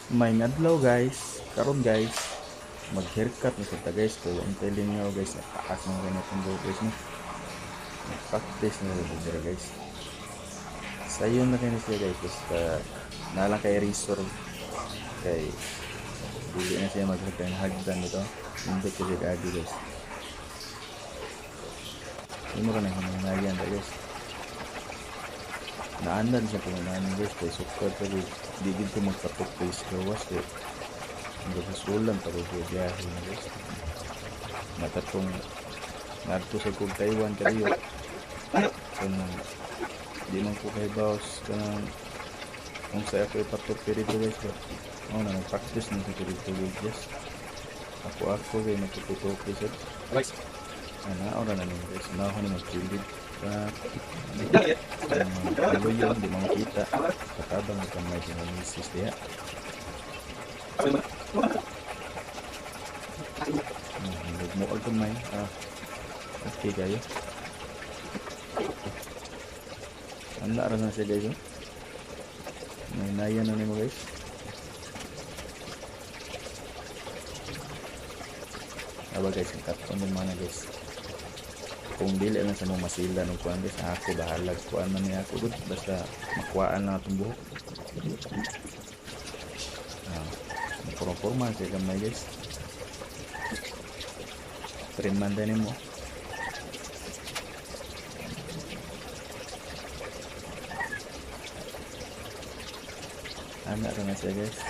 May adlaw guys, karon guys, mag-haircut na kita guys. Kaya ang telling nyo guys, nataas ng ganitong buhok guys no. Practice na dito guys. Sayo na kayo siya guys, basta nalang kay resort kay dili na siya mag-haircut ng hagdan dito. Hindi kasi kagi guys. Hindi mo ka na hinanayan guys. Naandan siya pumunaan guys, kay support ko di dito magkatok face gawas eh. Hanggang sa sulam tapos biyahe na guys. Matatong narito sa kong Taiwan kayo. Kanang di man ko kay boss kanang kung sa ako ipatok dito guys ba. Oo na nag-practice na sa dito guys. Ako kay nagtututok guys. Guys. Ana ora na ni guys. Na ako ni mag-chillid. Ano yun, di mo makita katabang ang kamay sa mga misis diya. Huwag mo ang kamay. Okay kayo. Ang naaras na siya guys. May naya na mo guys. Aba guys, ang katong yung mga guys. Kung dili lang sa mga masila ng kuwan guys, ako bahala kuwan man niya ako good, basta makuhaan lang atong buhok. Forma siya gamay guys. Triman din mo. Anak na siya guys.